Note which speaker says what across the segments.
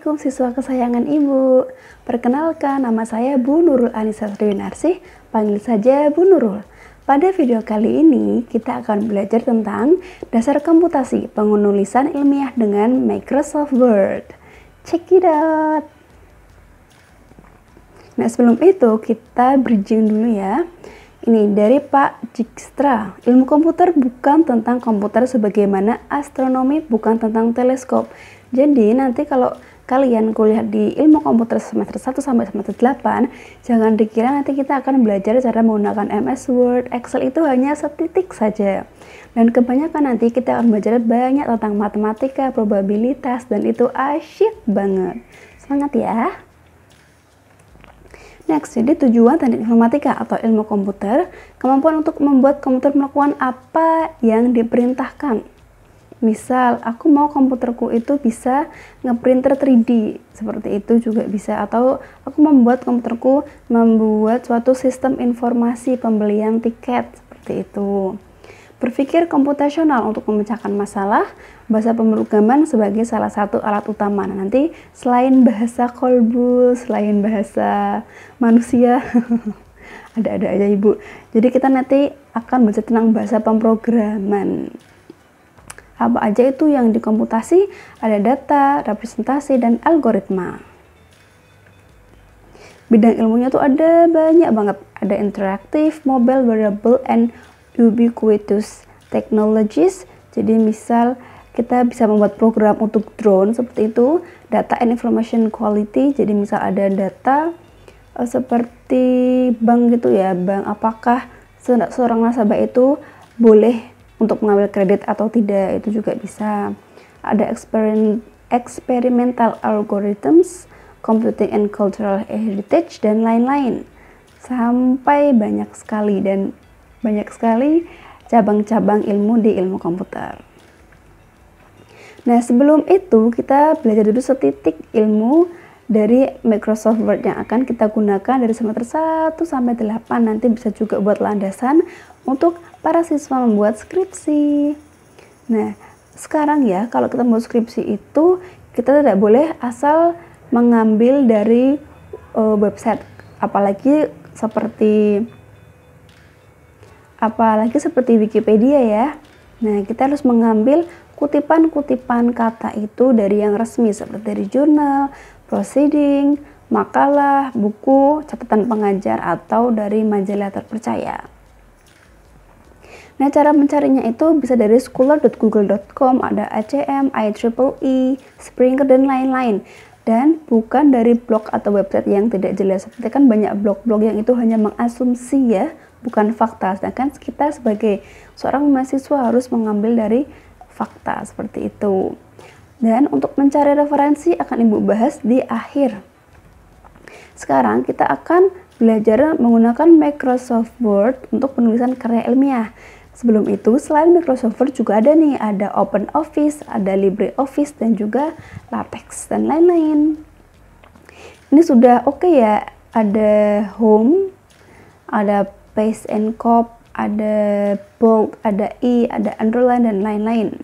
Speaker 1: Assalamualaikum siswa kesayangan Ibu. Perkenalkan, nama saya Bu Nurul Anissa Sriwinarsih, panggil saja Bu Nurul. Pada video kali ini, kita akan belajar tentang dasar komputasi penulisan ilmiah dengan Microsoft Word. Check it out! Nah, sebelum itu kita bridging dulu ya. Ini dari Pak Dijkstra. Ilmu komputer bukan tentang komputer sebagaimana astronomi bukan tentang teleskop. Jadi nanti kalau kalian kuliah di ilmu komputer semester 1 sampai semester 8, jangan dikira nanti kita akan belajar cara menggunakan MS Word, Excel itu hanya setitik saja. Dan kebanyakan nanti kita akan belajar banyak tentang matematika, probabilitas, dan itu asyik banget. Semangat ya! Next, jadi tujuan teknik informatika atau ilmu komputer, kemampuan untuk membuat komputer melakukan apa yang diperintahkan. Misal, aku mau komputerku itu bisa ngeprinter 3D, seperti itu juga bisa. Atau aku membuat komputerku membuat suatu sistem informasi pembelian tiket, seperti itu. Berpikir komputasional untuk memecahkan masalah, bahasa pemrograman sebagai salah satu alat utama. Nah, nanti selain bahasa kolbu, selain bahasa manusia, ada-ada aja Ibu. Jadi kita nanti akan belajar tentang bahasa pemrograman. Apa aja itu yang dikomputasi? Ada data, representasi, dan algoritma. Bidang ilmunya tuh ada banyak banget. Ada interaktif, mobile, wearable, and ubiquitous technologies. Jadi misal kita bisa membuat program untuk drone seperti itu. Data and information quality. Jadi misal ada data seperti bank gitu ya. Bank apakah seorang nasabah itu boleh untuk mengambil kredit atau tidak, itu juga bisa. Ada experimental algorithms, computing and cultural heritage, dan lain-lain. Sampai banyak sekali cabang-cabang ilmu di ilmu komputer. Nah, sebelum itu kita belajar dulu setitik ilmu dari Microsoft Word yang akan kita gunakan dari semester 1 sampai 8. Nanti bisa juga buat landasan untuk para siswa membuat skripsi. Nah, sekarang ya, kalau kita membuat skripsi itu kita tidak boleh asal mengambil dari website, apalagi seperti Wikipedia ya. Nah, kita harus mengambil kutipan-kutipan kata itu dari yang resmi seperti dari jurnal, proceeding, makalah, buku, catatan pengajar, atau dari majalah terpercaya. Nah, cara mencarinya itu bisa dari scholar.google.com, ada ACM, IEEE, Springer, dan lain-lain. Dan bukan dari blog atau website yang tidak jelas. Seperti kan banyak blog-blog yang itu hanya mengasumsi ya, bukan fakta. Sedangkan kita sebagai seorang mahasiswa harus mengambil dari fakta, seperti itu. Dan untuk mencari referensi akan Ibu bahas di akhir. Sekarang kita akan belajar menggunakan Microsoft Word untuk penulisan karya ilmiah. Sebelum itu, selain Microsoft Word juga ada OpenOffice, ada LibreOffice, dan juga LaTeX, dan lain-lain. Ini sudah oke ya, ada Home, ada Paste and Copy, ada Bold, ada ada Underline, dan lain-lain.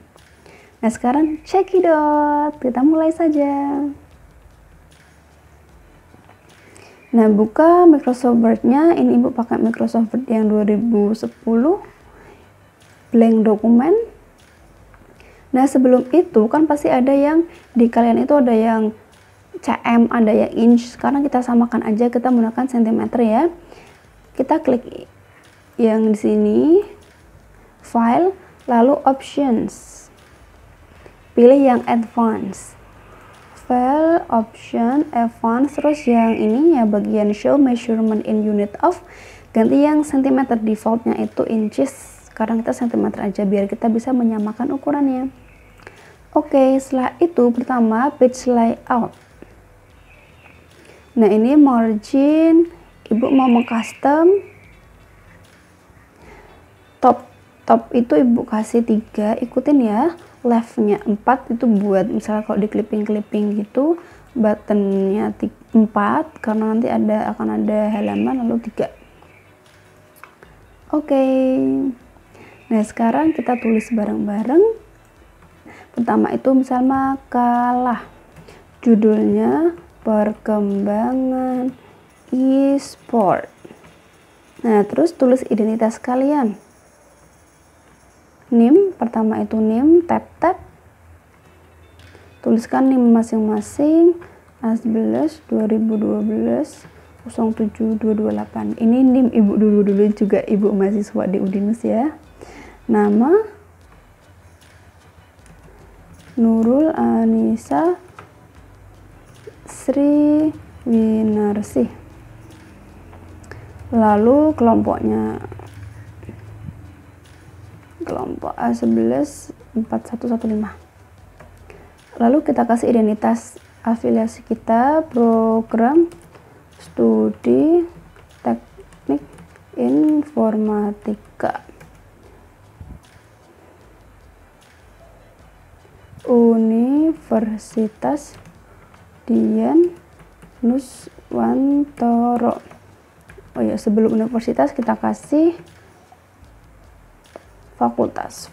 Speaker 1: Nah, sekarang check it out, kita mulai saja. Nah, buka Microsoft Word-nya, ini Ibu pakai Microsoft Word yang 2010, blank dokumen. Nah, sebelum itu kan pasti ada yang di kalian itu ada yang cm, ada yang inch. Sekarang kita samakan aja, kita menggunakan cm ya. Kita klik yang di sini, file, lalu options. Pilih yang advance. File, option, advance, terus yang ini ya bagian show measurement in unit of, ganti yang cm, defaultnya itu inches. Sekarang kita cm aja biar kita bisa menyamakan ukurannya. Oke, setelah itu pertama page layout. Nah, ini margin, Ibu mau mengcustom top itu Ibu kasih 3, ikutin ya. Leftnya 4 itu buat misalnya kalau di clipping gitu, buttonnya 4 karena nanti akan ada halaman, lalu 3. Oke. Nah, sekarang kita tulis bareng-bareng. Pertama itu misal makalah. Judulnya perkembangan e-sport. Nah, terus tulis identitas kalian. NIM, pertama itu NIM, tab. Tuliskan NIM masing-masing, A11 2012 07228. Ini NIM ibu dulu juga ibu mahasiswa di Udinus ya. Nama Nurul Anissa Sri Winarsih. Lalu kelompoknya, kelompok A11 4115. Lalu kita kasih identitas afiliasi kita, program studi teknik informatika, Universitas Dian Nuswantoro. Oh ya, sebelum universitas kita kasih fakultas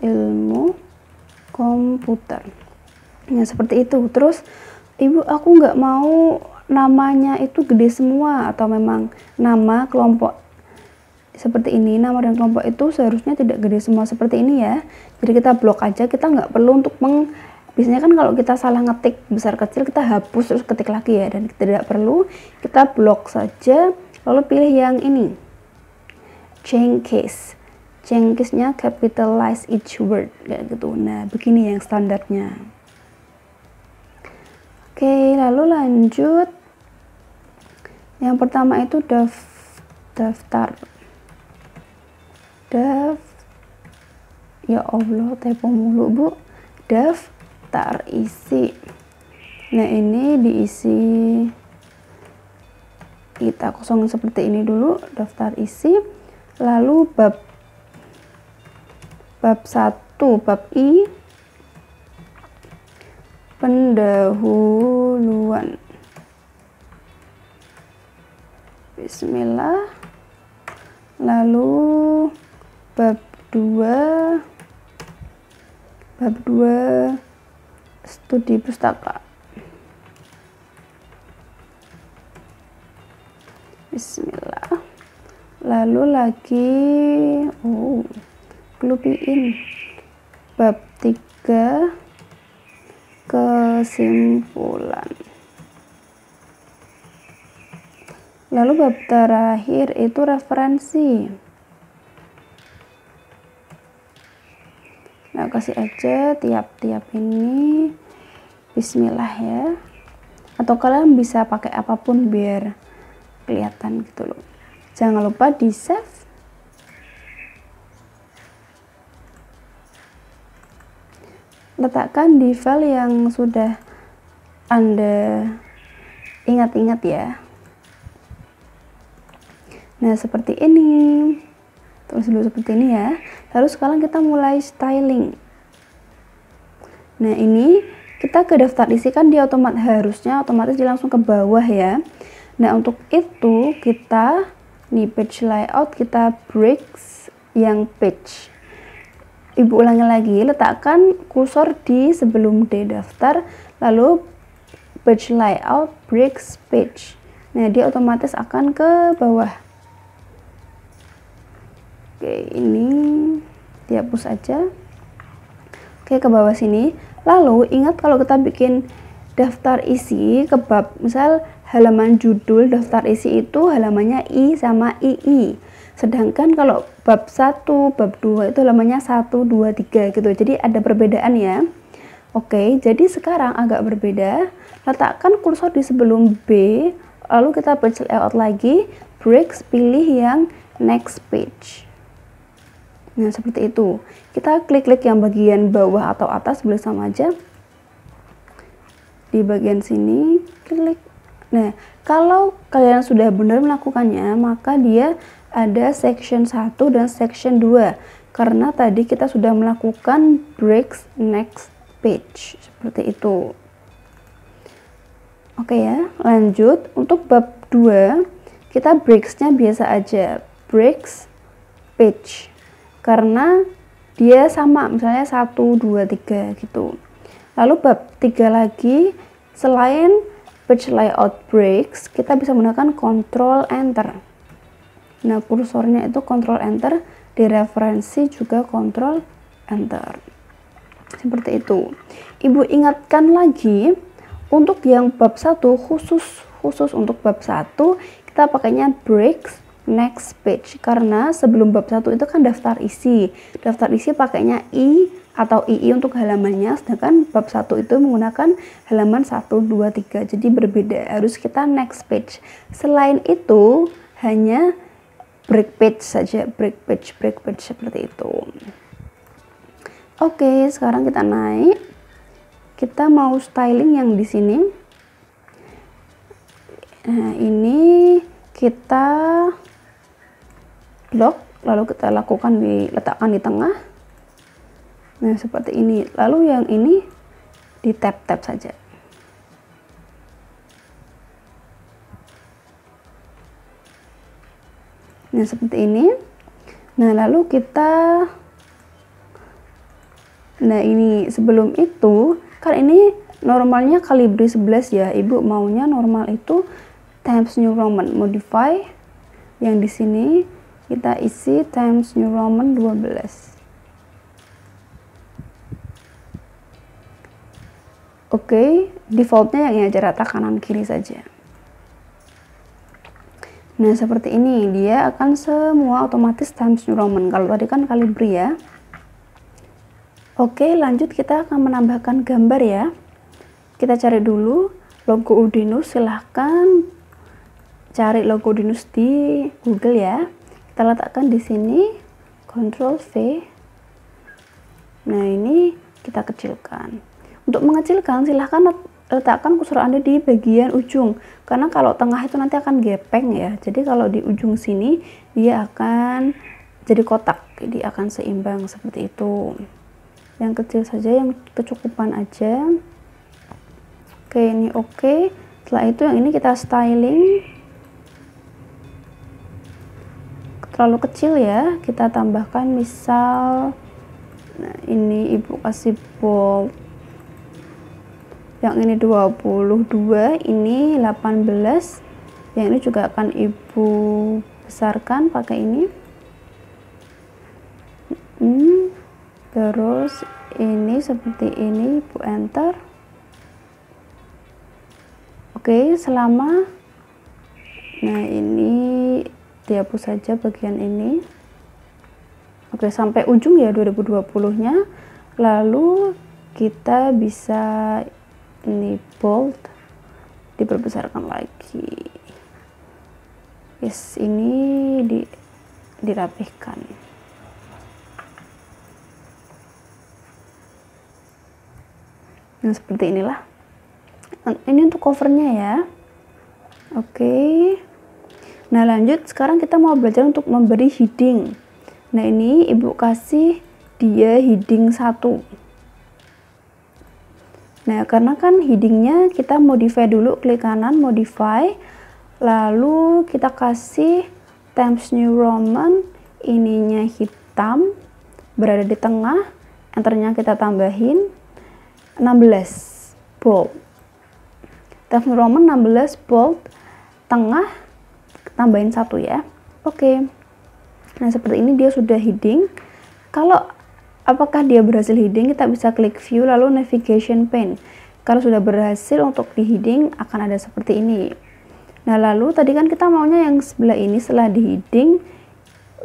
Speaker 1: ilmu komputer. Nah, seperti itu. Terus, ibu, aku nggak mau namanya itu gede semua, atau memang nama kelompok seperti ini, nama dan kelompok itu seharusnya tidak gede semua seperti ini ya. Jadi kita blok aja, kita nggak perlu untuk biasanya kan kalau kita salah ngetik besar kecil kita hapus terus ketik lagi ya, dan tidak perlu, kita blok saja. Lalu pilih yang ini, change case. Change case-nya capitalize each word kayak gitu. Nah, begini yang standarnya. Oke, lalu lanjut. Yang pertama itu daftar. Ya Allah, typo mulu bu. Daftar isi. Nah, ini diisi, kita kosongin seperti ini dulu, daftar isi. Lalu bab 1, bab I, pendahuluan. Bismillah. Lalu bab 2 studi pustaka. Bismillah. Lalu lagi kelupiin bab 3 kesimpulan. Lalu bab terakhir itu referensi. Nah, kasih aja tiap-tiap ini bismillah ya. Atau kalian bisa pakai apapun biar kelihatan gitu loh. Jangan lupa di save. Letakkan di file yang sudah Anda ingat-ingat ya. Nah, seperti ini. Tulis dulu seperti ini ya. Lalu sekarang kita mulai styling. Nah, ini kita ke daftar isi kan dia harusnya otomatis dia langsung ke bawah ya. Nah, untuk itu kita nih page layout, kita breaks yang page. Ibu ulangi lagi, letakkan kursor di sebelum D daftar, lalu page layout breaks page. Nah, dia otomatis akan ke bawah. Oke, ini dihapus aja. Oke, ke bawah sini. Lalu ingat kalau kita bikin daftar isi ke bab, misal halaman judul daftar isi itu halamannya I sama II. Sedangkan kalau bab 1, bab 2 itu halamannya 1, 2, 3 gitu. Jadi ada perbedaan ya. Oke, jadi sekarang agak berbeda. Letakkan kursor di sebelum B, lalu kita page layout lagi, breaks, pilih yang next page. Nah, seperti itu. Kita klik-klik yang bagian bawah atau atas, boleh sama aja. Di bagian sini, klik. Nah, kalau kalian sudah benar melakukannya, maka dia ada section 1 dan section 2. Karena tadi kita sudah melakukan breaks next page. Seperti itu. Oke ya, lanjut. Untuk bab 2, kita breaks-nya biasa aja. Breaks page. Karena dia sama, misalnya 1, 2, 3 gitu. Lalu bab 3 lagi, selain page layout breaks, kita bisa menggunakan Ctrl Enter. Nah, kursornya itu Ctrl Enter, di referensi juga Ctrl Enter. Seperti itu. Ibu ingatkan lagi, untuk yang bab 1 khusus untuk bab 1 kita pakainya breaks next page, karena sebelum bab 1 itu kan daftar isi. Daftar isi pakainya I atau II untuk halamannya, sedangkan bab 1 itu menggunakan halaman 1, 2, 3, jadi berbeda, harus kita next page. Selain itu hanya break page saja, break page seperti itu. Oke, sekarang kita naik, kita mau styling yang di sini. Nah, ini kita blok, lalu kita letakkan di tengah. Nah, seperti ini. Lalu yang ini di tap-tap saja. Nah, seperti ini. Nah, lalu kita, nah ini sebelum itu, kan ini normalnya Calibri 11 ya. Ibu maunya normal itu Times New Roman, modify. Yang di sini kita isi Times New Roman 12. Oke, defaultnya yang aja rata kanan kiri saja. Nah, seperti ini, dia akan semua otomatis Times New Roman. Kalau tadi kan Calibri ya. Oke, lanjut kita akan menambahkan gambar ya. Kita cari dulu logo Udinus, silahkan cari logo Udinus di Google ya. Kita letakkan di sini, Ctrl V. Nah, ini kita kecilkan. Untuk mengecilkan, silahkan letakkan kursor Anda di bagian ujung, karena kalau tengah itu nanti akan gepeng ya. Jadi kalau di ujung sini dia akan jadi kotak, jadi akan seimbang seperti itu. Yang kecil saja, yang kecukupan aja. Oke, ini oke. Setelah itu yang ini kita styling. Terlalu kecil ya, kita tambahkan misal, nah ini ibu kasih bold. Yang ini 22, ini 18. Yang ini juga akan ibu besarkan pakai ini. Terus ini seperti ini, ibu enter. Oke, selama, nah ini dihapus saja bagian ini. Oke, sampai ujung ya 2020 nya. Lalu kita bisa ini bold, diperbesarkan lagi. Yes, ini dirapihkan. Nah, seperti inilah. Ini untuk covernya ya. Oke. Nah, lanjut sekarang kita mau belajar untuk memberi heading. Nah, ini ibu kasih dia heading 1. Nah, karena kan headingnya kita modify dulu, klik kanan modify, lalu kita kasih Times New Roman, ininya hitam, berada di tengah, enternya kita tambahin 16 bold. Times New Roman 16 bold, tengah tambahin 1 ya. Oke. Nah, seperti ini dia sudah heading. Kalau apakah dia berhasil heading, kita bisa klik view lalu navigation pane. Kalau sudah berhasil untuk di heading akan ada seperti ini. Nah, lalu tadi kan kita maunya yang sebelah ini setelah di heading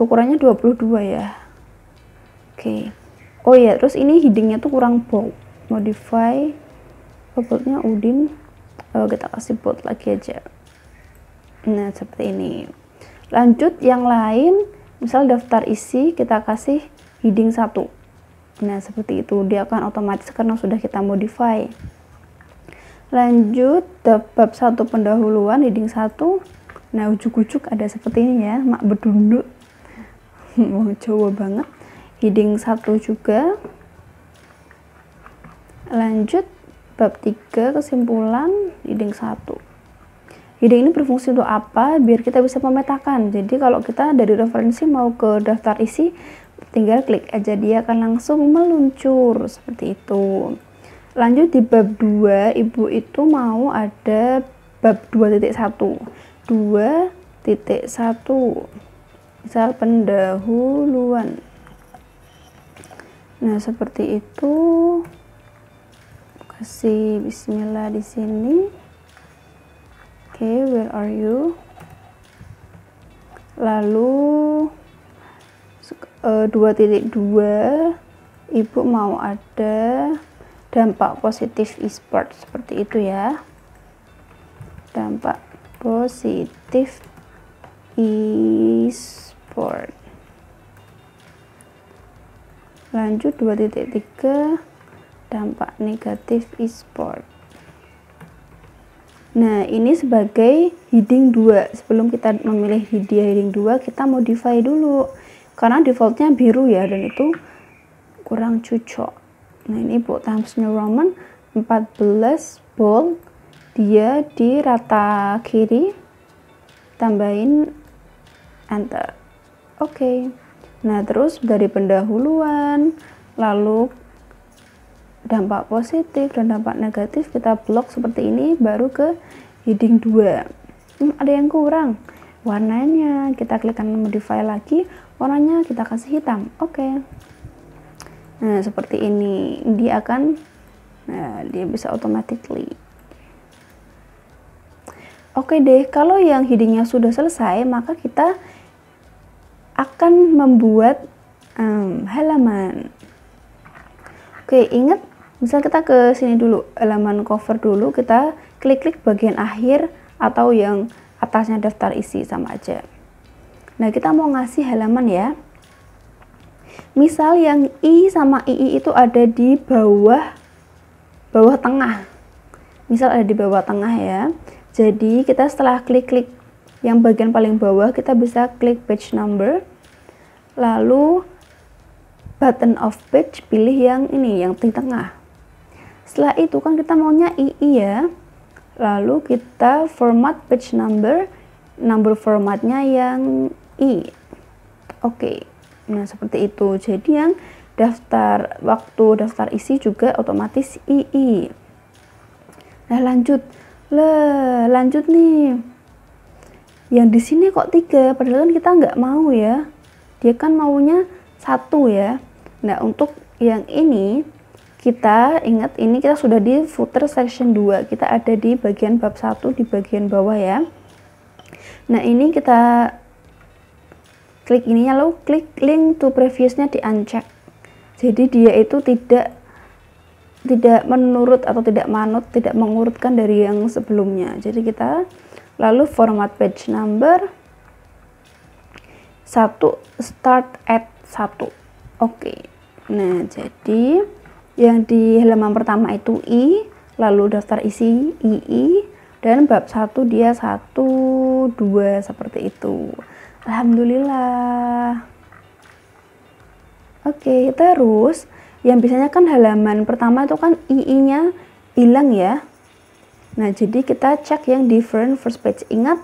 Speaker 1: ukurannya 22 ya. Oke. Oh ya, terus ini headingnya tuh kurang bold. Modify boldnya Udin. Kita kasih bold lagi aja. Nah, seperti ini. Lanjut yang lain, misal daftar isi kita kasih heading 1. Nah, seperti itu, dia akan otomatis karena sudah kita modify. Lanjut bab 1 pendahuluan, heading 1. Nah, ujuk-ujuk ada seperti ini ya, mak bedunduk. Mau Jawa banget. Heading 1 juga. Lanjut bab 3 kesimpulan, heading 1. Heading ini berfungsi untuk apa? Biar kita bisa memetakan. Jadi kalau kita dari referensi mau ke daftar isi, tinggal klik aja, dia akan langsung meluncur seperti itu. Lanjut di bab 2, Ibu itu mau ada bab 2.1. 2.1. Misal pendahuluan. Nah, seperti itu. Kasih bismillah di sini. Oke, where are you? Lalu 2.2 Ibu mau ada dampak positif e-sport, seperti itu ya. Dampak positif e-sport. Lanjut 2.3 dampak negatif e-sport. Nah, ini sebagai heading 2. Sebelum kita memilih heading 2, kita modify dulu. Karena defaultnya biru ya, dan itu kurang cocok. Nah, ini bold Times New Roman 14 bold. Dia di rata kiri. Tambahin enter. Oke. Nah, terus dari pendahuluan, lalu dampak positif dan dampak negatif kita blok seperti ini, baru ke heading 2. Ada yang kurang. Warnanya kita klik kanan modify lagi, warnanya kita kasih hitam. Oke. Nah, seperti ini. Dia bisa automatically. Oke deh, kalau yang headingnya sudah selesai, maka kita akan membuat halaman. Oke, ingat, misal kita ke sini dulu, halaman cover dulu, kita klik-klik bagian akhir atau yang atasnya daftar isi, sama aja. Nah, kita mau ngasih halaman ya. Misal yang I sama II itu ada di bawah tengah. Misal ada di bawah tengah ya. Jadi kita setelah klik-klik yang bagian paling bawah, kita bisa klik page number. Lalu button of page, pilih yang ini, yang di tengah. Setelah itu kan kita maunya II ya. Lalu kita format page number formatnya yang I. Oke. Nah, seperti itu. Jadi yang waktu daftar isi juga otomatis II. Nah, lanjut nih. Yang di sini kok 3, padahal kan kita nggak mau ya. Dia kan maunya 1 ya. Nah, untuk yang ini kita ingat, ini kita sudah di footer section 2. Kita ada di bagian bab 1 di bagian bawah ya. Nah, ini kita klik ininya, lalu klik link to previousnya di uncheck. Jadi dia itu tidak menurut atau tidak mengurutkan dari yang sebelumnya. Jadi kita lalu format page number 1 start at 1. Oke. Nah, jadi yang di halaman pertama itu I, lalu daftar isi II, dan bab 1 dia 1, 2 seperti itu. Alhamdulillah. Oke, terus yang biasanya kan halaman pertama itu kan II-nya hilang ya. Nah, jadi kita cek yang different first page. Ingat,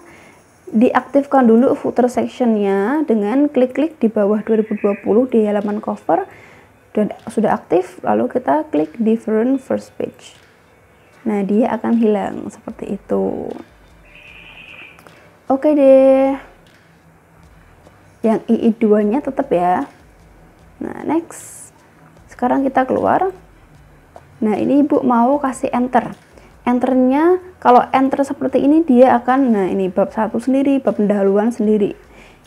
Speaker 1: diaktifkan dulu footer sectionnya dengan klik-klik di bawah 2020 di halaman cover, dan sudah aktif, lalu kita klik different first page. Nah, dia akan hilang seperti itu. Oke deh. Yang II2 nya tetap ya. Nah, next. Sekarang kita keluar. Nah, ini Ibu mau kasih enter. Enternya, kalau enter seperti ini dia akan, nah ini bab 1 sendiri, bab pendahuluan sendiri.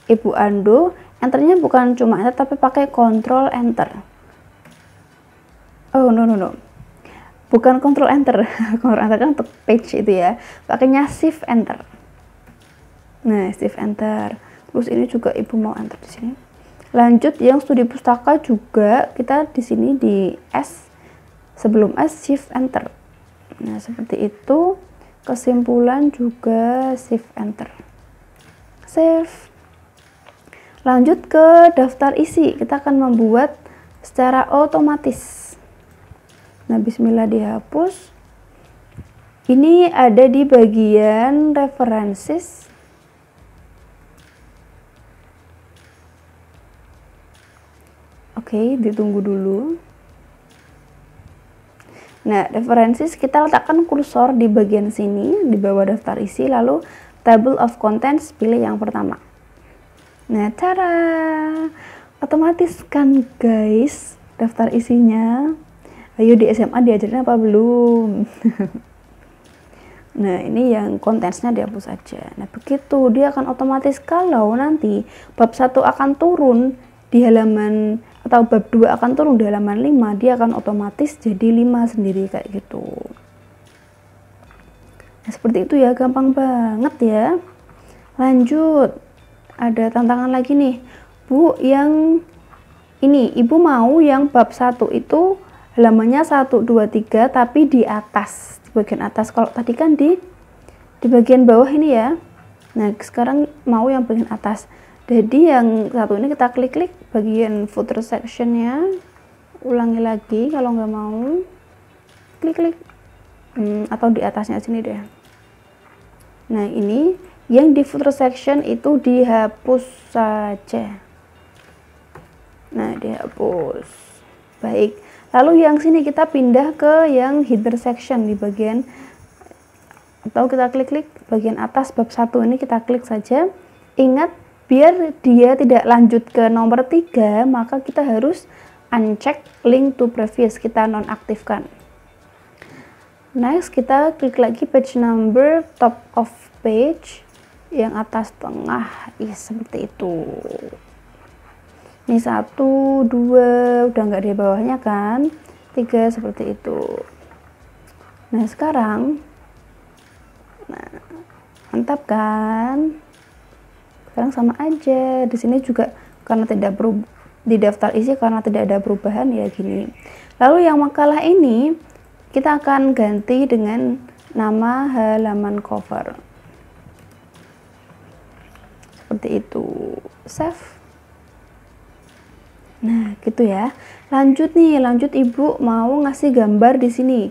Speaker 1: Ibu undo, enternya bukan cuma enter tapi pakai control enter. Oh, no. Bukan control enter. Control enter kan untuk page itu ya. Pakainya shift enter. Nah, shift enter. Terus ini juga Ibu mau enter di sini. Lanjut yang studi pustaka juga kita di sini di S, sebelum S shift enter. Nah, seperti itu. Kesimpulan juga shift enter. Save. Lanjut ke daftar isi. Kita akan membuat secara otomatis. Nah, bismillah dihapus. Ini ada di bagian references. Oke, ditunggu dulu. Nah, references kita letakkan kursor di bagian sini, di bawah daftar isi, lalu table of contents, pilih yang pertama. Nah, cara otomatis kan guys daftar isinya. Ayo di SMA diajarin apa belum? Nah, ini yang kontensnya dihapus aja. Nah, begitu dia akan otomatis kalau nanti bab 1 akan turun di halaman, atau bab 2 akan turun di halaman 5, dia akan otomatis jadi 5 sendiri kayak gitu. Nah, seperti itu ya, gampang banget ya. Lanjut, ada tantangan lagi nih. Bu, yang ini Ibu mau yang bab 1 itu halamannya 1, 2, 3 tapi di atas, di bagian atas. Kalau tadi kan di bagian bawah ini ya. Nah, sekarang mau yang bagian atas. Jadi yang satu ini kita klik-klik bagian footer sectionnya. Ulangi lagi kalau nggak mau. Klik-klik. Atau di atasnya sini deh. Nah, ini yang di footer section itu dihapus saja. Nah, dihapus. Baik. Lalu yang sini kita pindah ke yang header section di bagian, atau kita klik-klik bagian atas bab 1 ini, kita klik saja. Ingat, biar dia tidak lanjut ke nomor 3, maka kita harus uncheck link to previous, kita nonaktifkan. Next, kita klik lagi page number, top of page, yang atas tengah, seperti itu. Ini 1, 2, udah nggak di bawahnya kan, 3 seperti itu. Nah, sekarang, nah, mantap kan? Sekarang sama aja. Di sini juga karena tidak di daftar isi karena tidak ada perubahan ya gini. Lalu yang makalah ini kita akan ganti dengan nama halaman cover. Seperti itu. Save. Nah, gitu ya. Lanjut Ibu mau ngasih gambar di sini.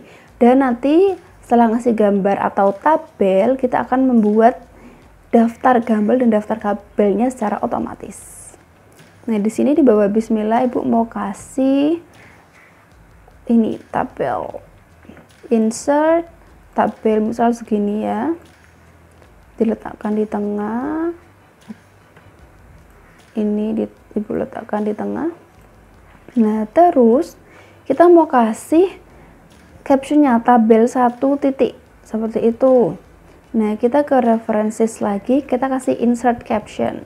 Speaker 1: Dan nanti setelah ngasih gambar atau tabel, kita akan membuat daftar gambar dan daftar tabelnya secara otomatis. Nah, di sini di bawah bismillah Ibu mau kasih ini tabel. Insert tabel misal segini ya. Diletakkan di tengah. Ini Ibu letakkan di tengah. Nah, terus kita mau kasih captionnya tabel 1 titik seperti itu. Nah, kita ke references lagi, kita kasih insert caption.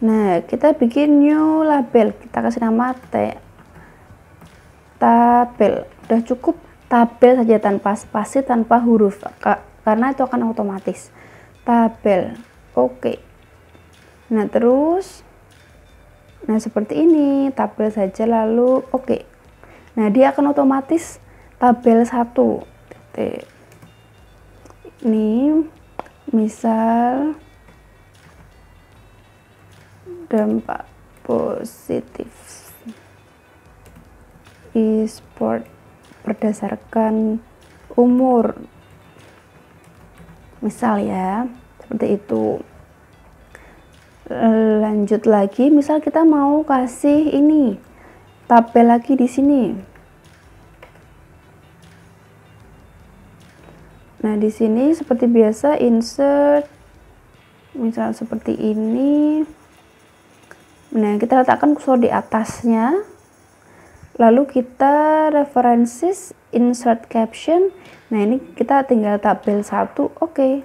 Speaker 1: Nah, kita bikin new label, kita kasih nama tabel. Udah cukup tabel saja tanpa spasi, tanpa huruf, karena itu akan otomatis. Tabel, oke. Nah, terus seperti ini, tabel saja lalu oke. Nah, dia akan otomatis tabel 1. Ini misal dampak positif e-sport berdasarkan umur. Misal ya, seperti itu. Lanjut lagi, misal kita mau kasih ini tabel lagi di sini. Nah, di sini seperti biasa insert, misal seperti ini. Nah, kita letakkan kursor di atasnya. Lalu kita references, insert caption. Nah, ini kita tinggal tabel 1, oke.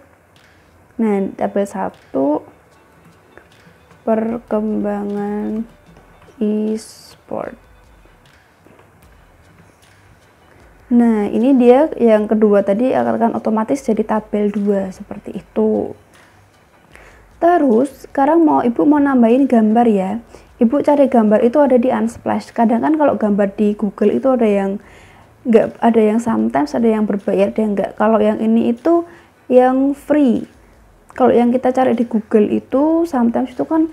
Speaker 1: Nah, tabel 1 perkembangan e-sport. Nah, ini dia yang kedua tadi akan otomatis jadi tabel 2 seperti itu. Terus sekarang Ibu mau nambahin gambar ya. Ibu cari gambar itu ada di Unsplash. Kadang kan kalau gambar di Google itu ada yang enggak, ada yang sometimes ada yang berbayar, ada yang enggak. Kalau yang ini itu yang free. Kalau yang kita cari di Google itu sometimes itu kan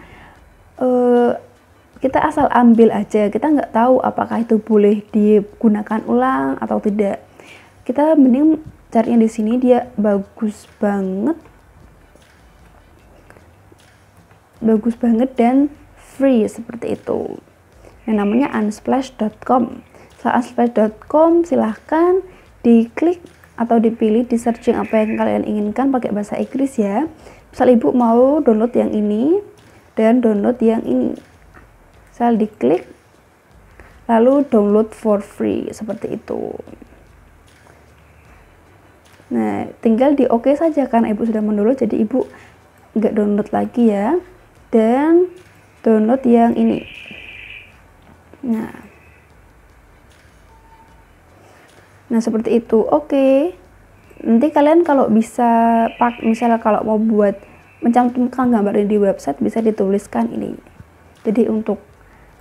Speaker 1: kita asal ambil aja, kita nggak tahu apakah itu boleh digunakan ulang atau tidak. Kita mending carinya di sini, dia bagus banget dan free seperti itu. Yang namanya unsplash.com. unsplash.com, silahkan diklik atau dipilih di searching apa yang kalian inginkan pakai bahasa Inggris ya. Misal ibu mau download yang ini dan download yang ini, misal diklik lalu download for free seperti itu. Nah, tinggal di oke saja karena ibu sudah mendownload, jadi ibu nggak download lagi ya, dan download yang ini. Nah seperti itu. Oke. Nanti kalian kalau bisa misalnya kalau mau buat mencantumkan gambar ini di website, bisa dituliskan ini. Jadi untuk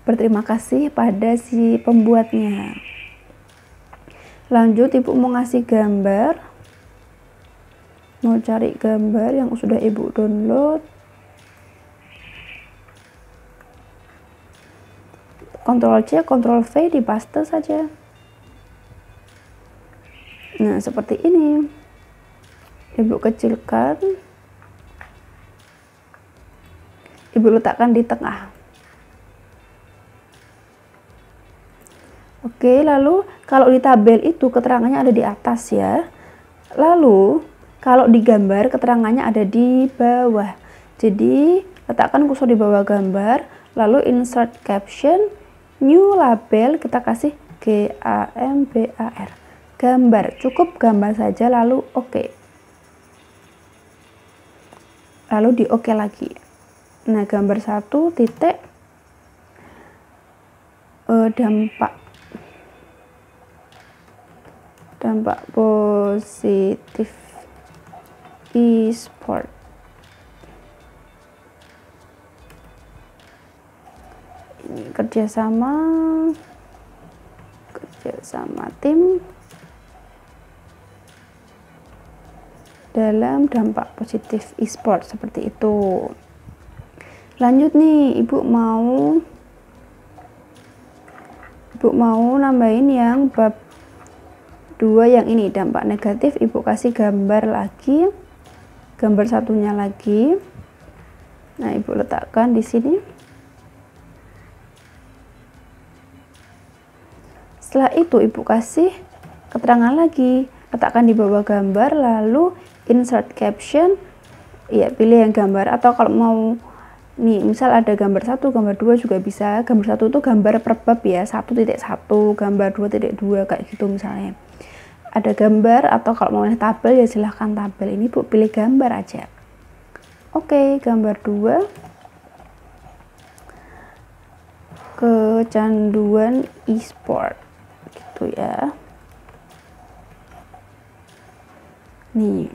Speaker 1: berterima kasih pada si pembuatnya. Lanjut, ibu mau ngasih gambar, mau cari gambar yang sudah ibu download. Ctrl C, Ctrl V, dipaste saja. Nah, seperti ini. Ibu kecilkan. Ibu letakkan di tengah. Oke, lalu kalau di tabel itu keterangannya ada di atas ya. Lalu kalau di gambar keterangannya ada di bawah. Jadi letakkan kursor di bawah gambar, lalu insert caption, new label, kita kasih gambar. Gambar, cukup gambar saja, lalu oke. Lalu di oke lagi. Nah, gambar 1 titik dampak positif e-sport. Ini kerjasama tim dalam dampak positif e-sport, seperti itu. Lanjut nih, ibu mau nambahin yang bab 2 yang ini, dampak negatif. Ibu kasih gambar lagi, gambar satunya lagi. Nah, ibu letakkan di sini. Setelah itu ibu kasih keterangan lagi, letakkan di bawah gambar, lalu insert caption, ya pilih yang gambar, atau kalau mau nih misal ada gambar 1, gambar 2 juga bisa. Gambar 1 itu gambar per bab ya, 1.1, gambar 2.2 kayak gitu misalnya. Ada gambar, atau kalau mau tabel ya silahkan tabel. Ini bu pilih gambar aja. Oke, gambar 2, kecanduan e-sport gitu ya. Nih,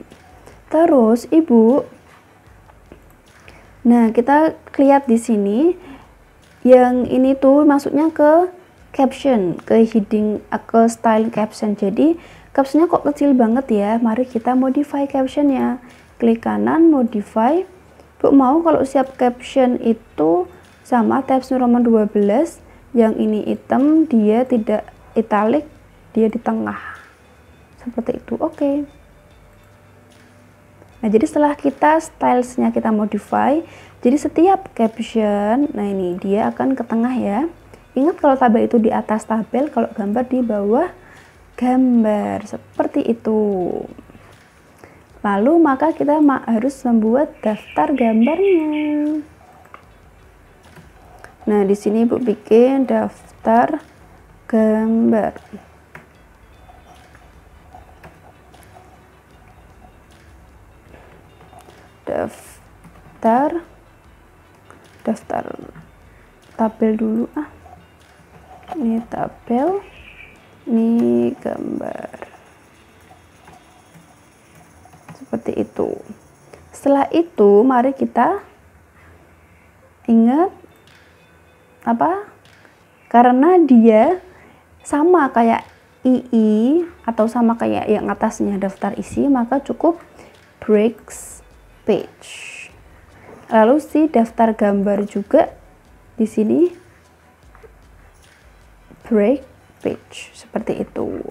Speaker 1: terus ibu, nah kita lihat di sini yang ini tuh masuknya ke caption, ke heading, ke style caption. Jadi captionnya kok kecil banget ya, mari kita modify captionnya. Klik kanan, modify. Bu mau kalau siap caption itu sama tabs Roman 12, yang ini hitam, dia tidak italic, dia di tengah seperti itu. Oke. Nah, jadi setelah kita stylesnya kita modify, jadi setiap caption, nah ini dia akan ke tengah ya. Ingat kalau tabel itu di atas tabel, kalau gambar di bawah gambar, seperti itu. Lalu maka kita harus membuat daftar gambarnya. Nah, di sini ibu bikin daftar gambar. Daftar tabel dulu ini tabel, ini gambar, seperti itu. Setelah itu mari kita ingat apa, karena dia sama kayak II atau sama kayak yang atasnya daftar isi, maka cukup breaks page. Lalu si daftar gambar juga di sini break page, seperti itu.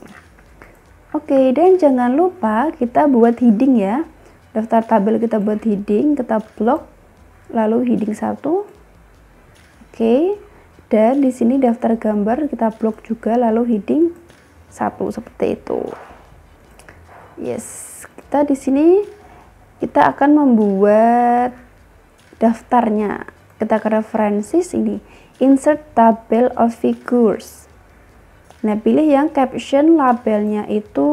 Speaker 1: Oke, dan jangan lupa kita buat heading ya. Daftar tabel kita buat heading, kita blok, lalu heading 1. Oke, Dan di sini daftar gambar kita blok juga, lalu heading 1 seperti itu. Yes, kita di sini kita akan membuat daftarnya. Kita ke referensi sini, insert table of figures. Nah, pilih yang caption labelnya itu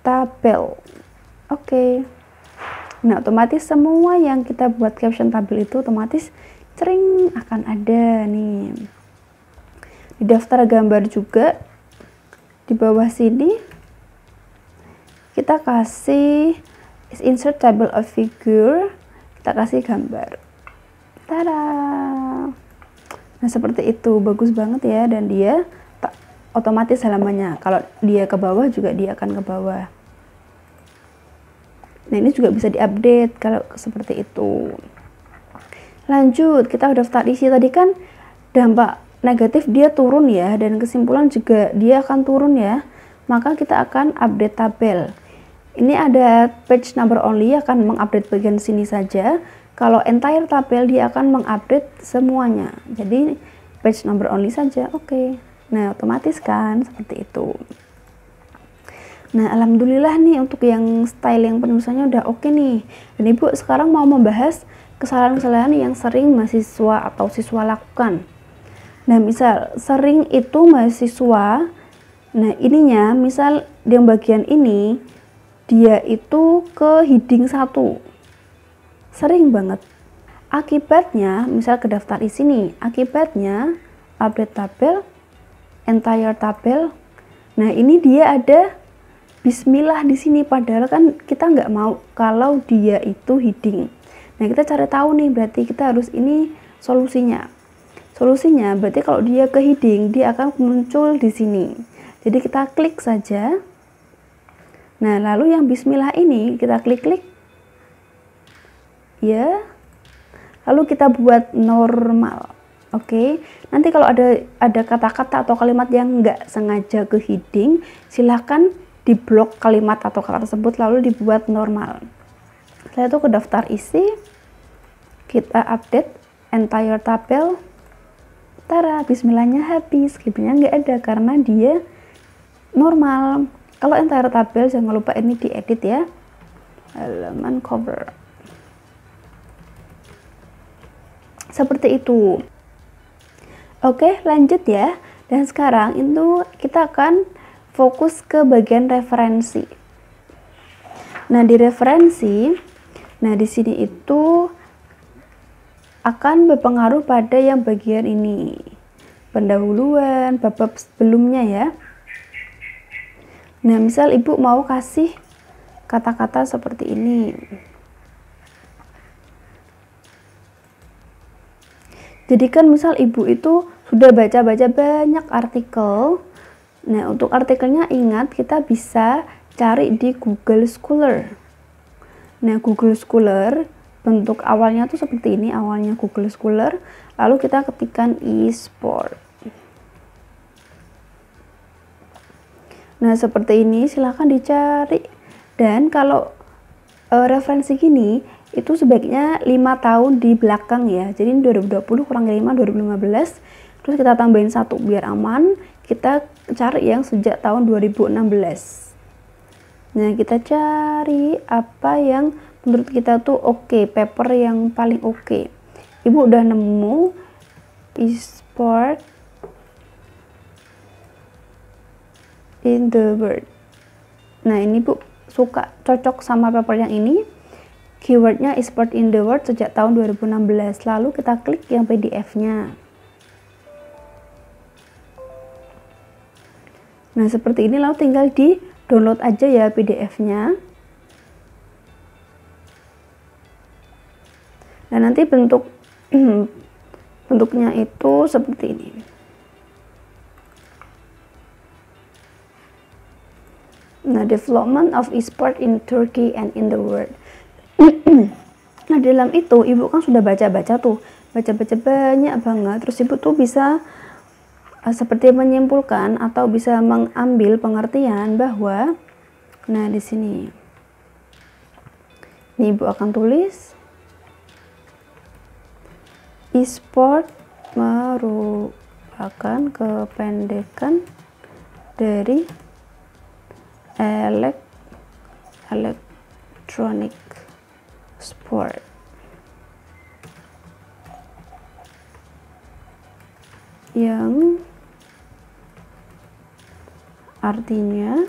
Speaker 1: tabel. Oke. Nah, otomatis semua yang kita buat caption tabel itu otomatis sering akan ada nih. Di daftar gambar juga di bawah sini kita kasih insert table of figure, kita kasih gambar. Tada. Nah, seperti itu, bagus banget ya, dan dia otomatis halamannya. Kalau dia ke bawah juga dia akan ke bawah. Nah, ini juga bisa diupdate kalau seperti itu. Lanjut, kita udah daftar isi tadi kan dampak negatif dia turun ya, dan kesimpulan juga dia akan turun ya. Maka kita akan update tabel. Ini ada page number only, akan mengupdate bagian sini saja. Kalau entire tabel dia akan mengupdate semuanya. Jadi page number only saja. Oke. Nah, otomatis kan seperti itu. Nah, alhamdulillah nih untuk yang style yang penulisannya udah oke nih. Dan Ibu sekarang mau membahas kesalahan-kesalahan yang sering mahasiswa atau siswa lakukan. Nah, misal sering itu mahasiswa, nah ininya misal yang bagian ini dia itu ke heading 1. Sering banget. Akibatnya, misal ke daftar isi nih, akibatnya update tabel, entire tabel. Nah, ini dia ada bismillah di sini, padahal kan kita nggak mau kalau dia itu heading. Nah, kita cari tahu nih, berarti kita harus ini solusinya. Solusinya berarti kalau dia ke heading, dia akan muncul di sini. Jadi kita klik saja. Nah, lalu yang bismillah ini kita klik-klik. Ya. Lalu kita buat normal. Oke. Nanti kalau ada kata-kata atau kalimat yang nggak sengaja ke heading, silahkan diblok kalimat atau kata tersebut lalu dibuat normal. Setelah itu ke daftar isi, kita update entire tabel. Tara, bismillahnya habis, keyboardnya nggak ada karena dia normal. Kalau entire tabel jangan lupa ini diedit ya, halaman cover seperti itu. Oke, lanjut ya. Dan sekarang itu kita akan fokus ke bagian referensi. Nah, di referensi, nah di sini itu akan berpengaruh pada yang bagian ini, pendahuluan, bab sebelumnya ya. Nah, misal Ibu mau kasih kata-kata seperti ini. Jadi kan misal Ibu itu sudah baca-baca banyak artikel. Nah, untuk artikelnya ingat kita bisa cari di Google Scholar. Nah, Google Scholar bentuk awalnya tuh seperti ini, awalnya Google Scholar, lalu kita ketikkan e-sport. Nah, seperti ini silahkan dicari. Dan kalau referensi gini itu sebaiknya 5 tahun di belakang ya. Jadi ini 2020 kurang 5 2015. Terus kita tambahin 1 biar aman. Kita cari yang sejak tahun 2016. Nah, kita cari apa yang menurut kita tuh oke, paper yang paling oke. Ibu udah nemu e-sport in the world. Nah, ini Bu suka cocok sama paper yang ini. Keywordnya e-sport in the world sejak tahun 2016. Lalu kita klik yang PDF-nya. Nah, seperti ini, lalu tinggal di download aja ya PDF-nya. Nah, nanti bentuknya itu seperti ini. Nah, development of e-sport in Turkey and in the world. Nah, dalam itu Ibu kan sudah baca-baca tuh, baca-baca banyak banget. Terus Ibu tuh bisa seperti menyimpulkan atau bisa mengambil pengertian bahwa, nah di sini, ini Ibu akan tulis E-sport merupakan kependekan dari electronic sport. Yang artinya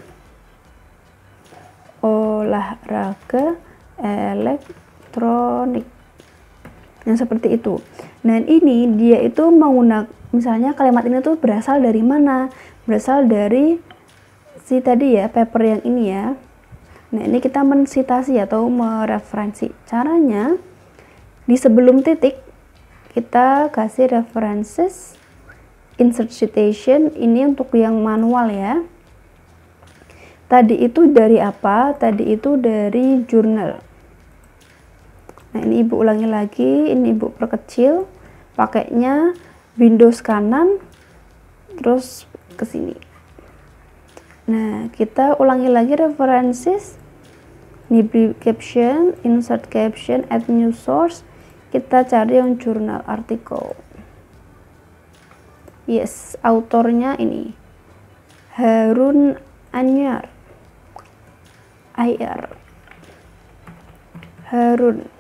Speaker 1: olahraga elektronik. Yang seperti itu. Dan ini dia itu menggunakan, misalnya kalimat ini tuh berasal dari mana? Berasal dari si tadi ya, paper yang ini ya. Nah, ini kita mensitasi atau mereferensi. Caranya di sebelum titik kita kasih references, insert citation, ini untuk yang manual ya. Tadi itu dari apa? Tadi itu dari jurnal. Nah, ini ibu ulangi lagi, ini ibu perkecil, pakainya Windows kanan, terus ke sini. Nah, kita ulangi lagi references, ini beri caption, insert caption, add new source, kita cari yang jurnal artikel. Yes, autornya ini Harun Anyar, Harun.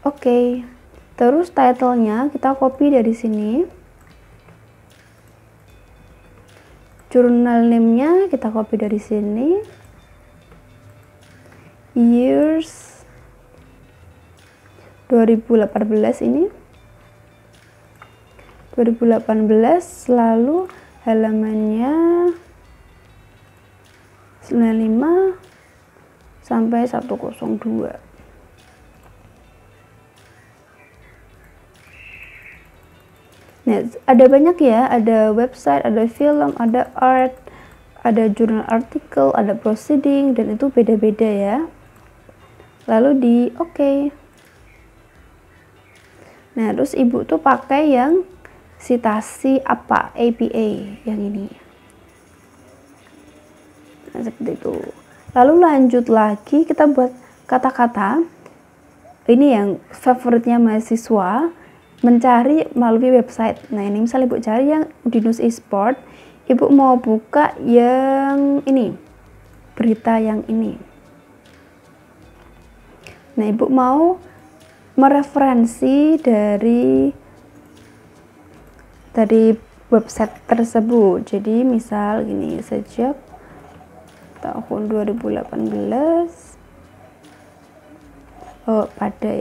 Speaker 1: Oke, terus title-nya kita copy dari sini. Jurnal name-nya kita copy dari sini. Years 2018 ini. 2018, lalu halamannya 95 sampai 102. Nah, ada banyak ya, ada website, ada film, ada art, ada jurnal artikel, ada proceeding, dan itu beda-beda ya. Lalu di oke. Nah, terus ibu tuh pakai yang citasi apa? APA yang ini. Nah, seperti itu. Lalu lanjut lagi, kita buat kata-kata. Ini yang favoritnya mahasiswa, mencari melalui website. Nah, ini misalnya ibu cari yang di News eSport, ibu mau buka yang ini, berita yang ini. Nah, ibu mau mereferensi dari website tersebut. Jadi misal gini, sejak tahun 2018, pada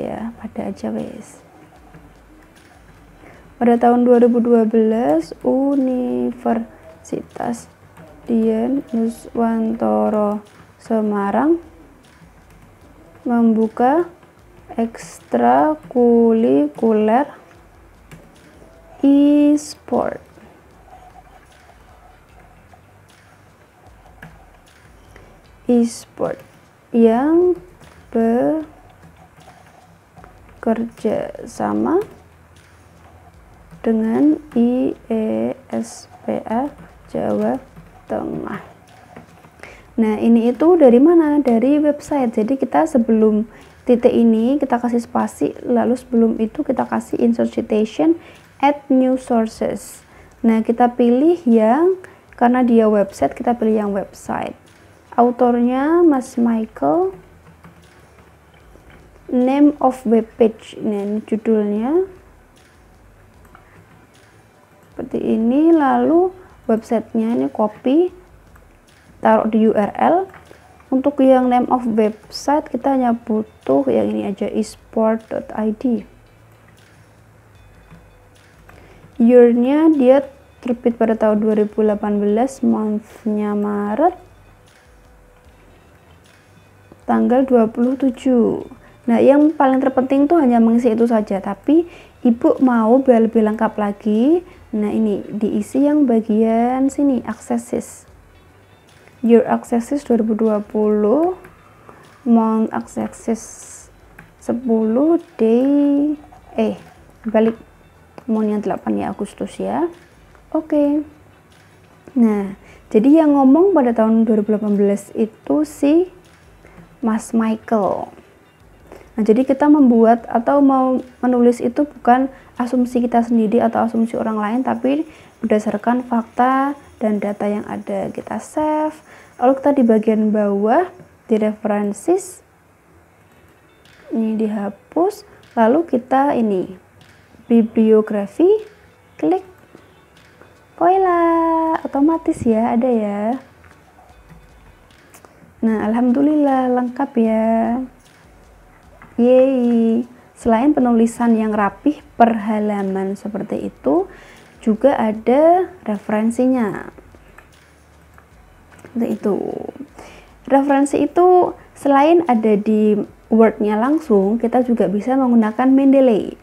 Speaker 1: aja wes. Pada tahun 2012, Universitas Dian Nuswantoro Semarang membuka ekstrakurikuler e-sport. E-sport yang bekerja sama dengan IESPA Jawa Tengah. Nah, ini itu dari mana? Dari website. Jadi kita sebelum titik ini kita kasih spasi, lalu sebelum itu kita kasih insert citation, add new sources. Nah, kita pilih yang, karena dia website, kita pilih yang website. Autornya Mas Michael, name of web page. Nah, ini judulnya seperti ini, lalu websitenya ini copy, taruh di URL. Untuk yang name of website kita hanya butuh yang ini aja, esport.id. Year-nya dia terbit pada tahun 2018, month-nya Maret, tanggal 27. Nah, yang paling terpenting tuh hanya mengisi itu saja, tapi ibu mau biar lebih lengkap lagi. Nah, ini diisi yang bagian sini, accesses. Year accesses 2020, month accesses 10, day balik month yang 8 ya, Agustus ya. Oke. Nah, jadi yang ngomong pada tahun 2018 itu si Mas Michael. Nah, jadi kita membuat atau mau menulis itu bukan asumsi kita sendiri atau asumsi orang lain, tapi berdasarkan fakta dan data yang ada. Kita save, lalu kita di bagian bawah di references ini dihapus, lalu kita ini bibliografi, klik, voila, otomatis ya ada ya. Nah, alhamdulillah lengkap ya. Yeay. Selain penulisan yang rapih per halaman seperti itu, juga ada referensinya. Seperti itu. Referensi itu selain ada di Word-nya langsung, kita juga bisa menggunakan Mendeley.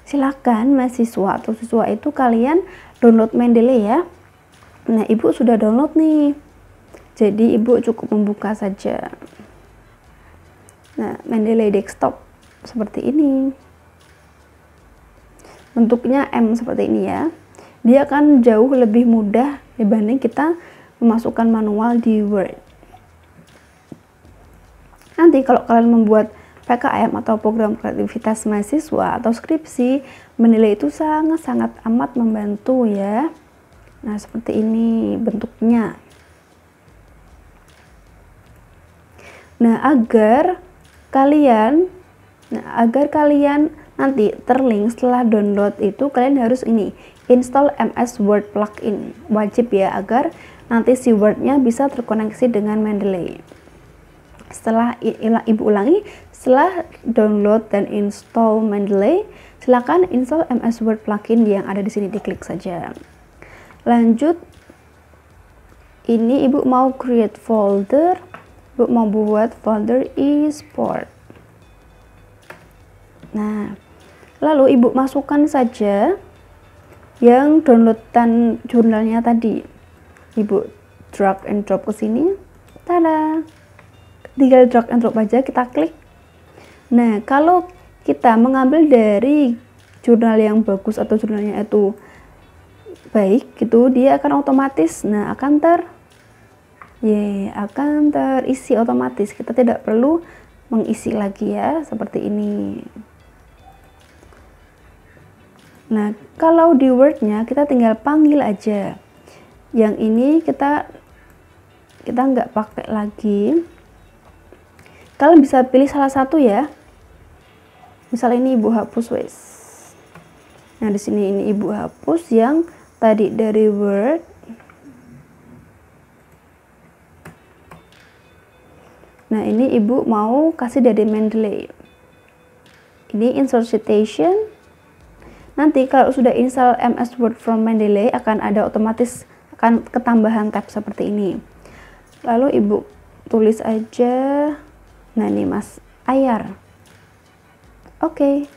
Speaker 1: Silakan mahasiswa atau siswa itu kalian download Mendeley ya. Nah, Ibu sudah download nih. Jadi Ibu cukup membuka saja. Nah, Mendeley desktop seperti ini. Bentuknya M seperti ini ya. Dia akan jauh lebih mudah dibanding kita memasukkan manual di Word. Nanti kalau kalian membuat PKM atau program kreativitas mahasiswa atau skripsi, Mendeley itu sangat-sangat amat membantu ya. Nah, seperti ini bentuknya. Nah, agar kalian nanti terlink setelah download itu, kalian harus ini install MS Word plugin, wajib ya, agar nanti si Word-nya bisa terkoneksi dengan Mendeley. Setelah Ibu ulangi, setelah download dan install Mendeley, silakan install MS Word plugin yang ada di sini, diklik saja. Lanjut, ini Ibu mau create folder, Ibu mau buat folder e-sport. Nah, lalu Ibu masukkan saja yang downloadan jurnalnya tadi. Ibu drag and drop ke sini. Tada. Tinggal drag and drop aja, kita klik. Nah, kalau kita mengambil dari jurnal yang bagus atau jurnalnya itu baik gitu, dia akan otomatis akan terisi otomatis. Kita tidak perlu mengisi lagi ya, seperti ini. Nah, kalau di Word-nya kita tinggal panggil aja. Yang ini kita nggak pakai lagi. Kalian bisa pilih salah satu ya. Misal ini Ibu hapus wes. Nah, di sini ini Ibu hapus yang tadi dari Word. Nah, ini Ibu mau kasih dari Mendeley. Ini insert citation. Nanti kalau sudah install MS Word from Mendeley akan ada otomatis akan ketambahan tab seperti ini. Lalu Ibu tulis aja. Nah, ini Mas Ayar. Oke.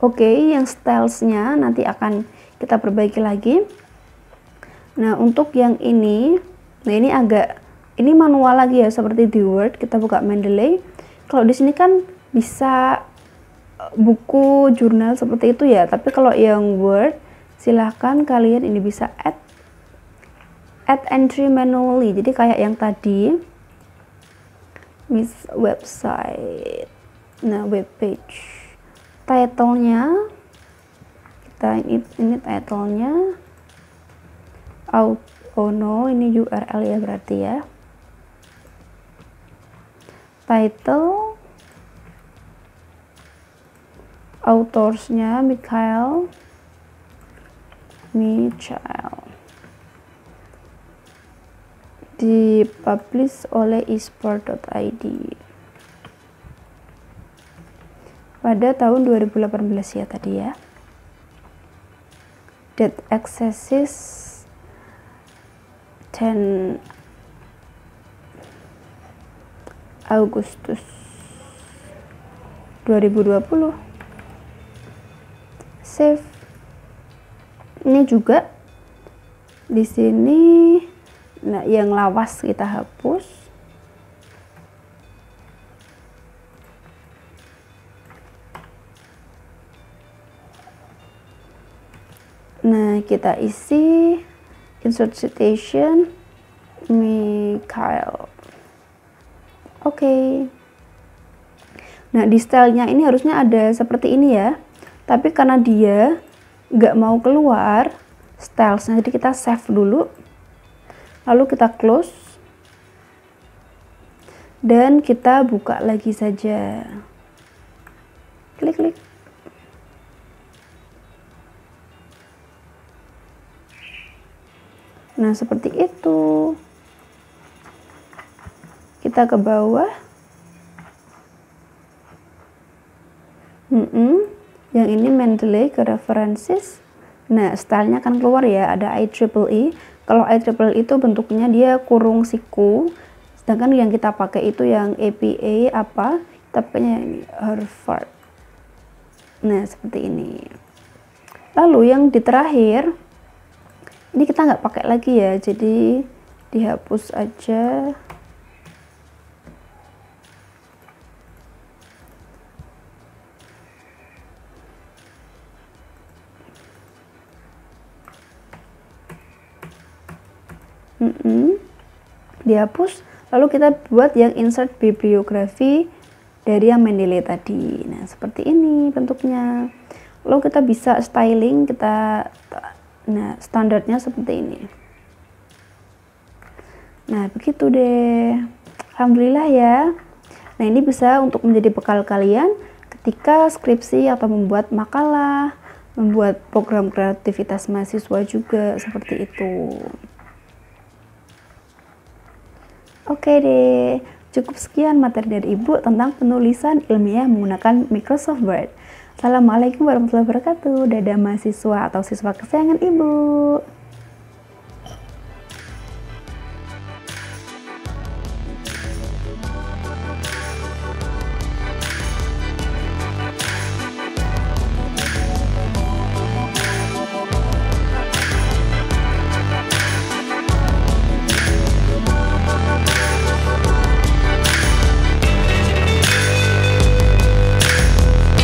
Speaker 1: Oke, yang stylesnya nanti akan kita perbaiki lagi. Nah, untuk yang ini, ini manual lagi ya, seperti di Word. Kita buka Mendeley. Kalau di sini kan bisa buku jurnal seperti itu ya, tapi kalau yang Word silahkan kalian ini bisa add entry manually. Jadi kayak yang tadi, website, nah web page, title-nya kita ini title-nya, ini URL ya berarti ya. Title, autorsnya Michael, dipublish oleh esport.id pada tahun 2018 ya tadi ya. Date accesses 10 Agustus 2020. Save. Ini juga di sini, nah yang lawas kita hapus. Nah, kita isi insert citation, Mikhail. Oke. Nah, di stylenya ini harusnya ada seperti ini ya. Tapi karena dia nggak mau keluar stylesnya, jadi kita save dulu. Lalu kita close. Dan kita buka lagi saja. Klik. Nah, seperti itu. Kita ke bawah. Yang ini Mendeley ke references. Nah, stylenya akan keluar ya, ada IEEE. Kalau IEEE itu bentuknya dia kurung siku, sedangkan yang kita pakai itu yang APA apa, kita pakainya ini Harvard. Nah, seperti ini. Lalu yang di terakhir, ini kita nggak pakai lagi ya, jadi dihapus aja. Dihapus, lalu kita buat yang insert bibliografi dari yang Mendeley tadi. Nah, seperti ini bentuknya. Lalu kita bisa styling, nah standarnya seperti ini. Nah, begitu deh. Alhamdulillah ya. Nah, ini bisa untuk menjadi bekal kalian ketika skripsi atau membuat makalah, membuat program kreativitas mahasiswa juga seperti itu. Oke deh, cukup sekian materi dari Ibu tentang penulisan ilmiah menggunakan Microsoft Word. Assalamualaikum warahmatullahi wabarakatuh. Dadah mahasiswa atau siswa kesayangan Ibu.